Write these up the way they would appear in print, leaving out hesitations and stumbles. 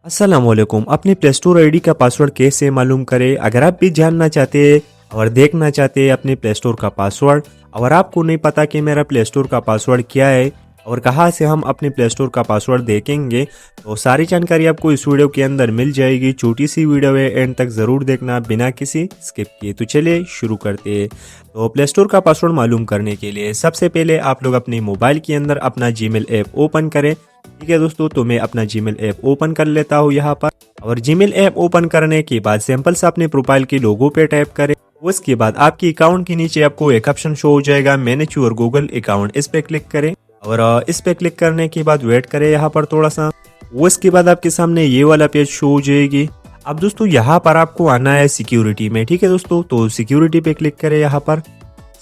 अस्सलामुअलैकुम। अपने play store ID का पासवर्ड कैसे मालूम करें? अगर आप भी जानना चाहते हैं और देखना चाहते हैं अपने प्ले स्टोर का पासवर्ड और आपको नहीं पता कि मेरा प्ले स्टोर का पासवर्ड क्या है और कहाँ से हम अपने प्ले स्टोर का पासवर्ड देखेंगे, तो सारी जानकारी आपको इस वीडियो के अंदर मिल जाएगी। छोटी सी वीडियो है, एंड तक ज़रूर देखना बिना किसी स्किप किए। तो चलिए शुरू करते हैं। तो प्ले स्टोर का पासवर्ड मालूम करने के लिए सबसे पहले आप लोग अपने मोबाइल के अंदर अपना जीमेल ऐप ओपन करें। ठीक है दोस्तों, तो मैं अपना जीमेल ऐप ओपन कर लेता हूँ यहाँ पर। और जीमेल ऐप ओपन करने के बाद सिंपल से अपने प्रोफाइल के लोगो पे टैप करें। उसके बाद आपके अकाउंट के नीचे आपको एक ऑप्शन शो हो जाएगा, मैनेज योर गूगल अकाउंट। इस पे क्लिक करें और इस पे क्लिक करने के बाद वेट करें यहाँ पर थोड़ा सा। उसके बाद आपके सामने ये वाला पेज शो हो जाएगी। अब दोस्तों यहाँ पर आपको आना है सिक्योरिटी में। ठीक है दोस्तों, तो सिक्योरिटी पे क्लिक करें यहाँ पर।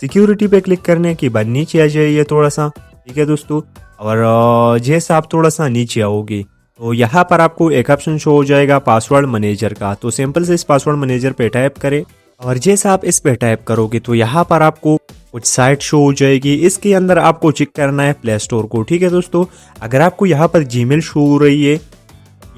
सिक्योरिटी पे क्लिक करने के बाद नीचे आ जाइए थोड़ा सा। ठीक है दोस्तों, और जैसे आप थोड़ा सा नीचे आओगे तो यहाँ पर आपको एक ऑप्शन शो हो जाएगा पासवर्ड मैनेजर का। तो सिंपल से इस पासवर्ड मैनेजर पे टाइप करें और जैसे आप इस पे टाइप करोगे तो यहाँ पर आपको कुछ साइट शो हो जाएगी। इसके अंदर आपको चेक करना है प्ले स्टोर को। ठीक है दोस्तों, अगर आपको यहाँ पर जीमेल शो हो रही है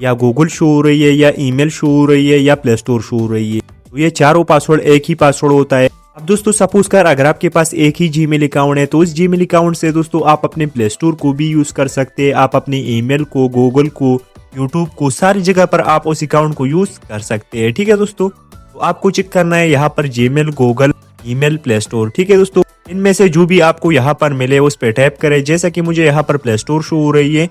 या गूगल शो हो रही है या ईमेल शो हो रही है या प्ले स्टोर शो हो रही है, तो ये चारों पासवर्ड एक ही पासवर्ड होता है। अब दोस्तों सपोज कर अगर आपके पास एक ही जीमेल अकाउंट है तो उस जीमेल अकाउंट से दोस्तों आप अपने प्ले स्टोर को भी यूज कर सकते हैं। आप अपनी ईमेल को, गूगल को, यूट्यूब को, सारी जगह पर आप उस अकाउंट को यूज कर सकते हैं। ठीक है दोस्तों, तो आपको चेक करना है यहाँ पर Gmail, Google, email, play store. ठीक है दोस्तों, इनमें से जो भी आपको यहाँ पर मिले उस पर टैप करें। जैसा कि मुझे यहाँ पर प्ले स्टोर शो हो रही है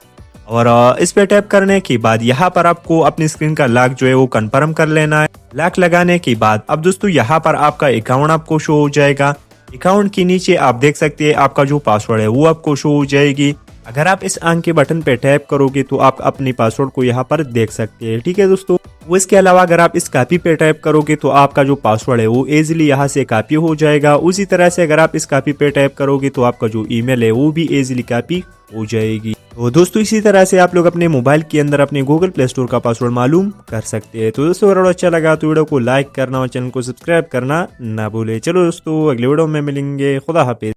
और इस पे टैप करने के बाद यहाँ पर आपको अपनी स्क्रीन का लॉक जो है वो कंफर्म कर लेना है। लॉक लगाने के बाद अब दोस्तों यहाँ पर आपका अकाउंट आपको शो हो जाएगा। अकाउंट के नीचे आप देख सकते हैं आपका जो पासवर्ड है वो आपको शो हो जाएगी। अगर आप इस आंख के बटन पे टैप करोगे तो आप अपने पासवर्ड को यहाँ पर देख सकते हैं। ठीक है दोस्तों, वो इसके अलावा अगर आप इस कॉपी पे टैप करोगे तो आपका जो पासवर्ड है वो इजीली यहाँ से कॉपी हो जाएगा। उसी तरह से अगर आप इस कॉपी पे टैप करोगे तो आपका जो ईमेल है वो भी इजीली कॉपी हो जाएगी। तो दोस्तों इसी तरह से आप लोग अपने मोबाइल के अंदर अपने गूगल प्ले स्टोर का पासवर्ड मालूम कर सकते हैं। तो दोस्तों अगर अच्छा लगा तो वीडियो को लाइक करना और चैनल को सब्सक्राइब करना ना भूले। चलो दोस्तों अगले वीडियो में मिलेंगे। खुदा हाफिज।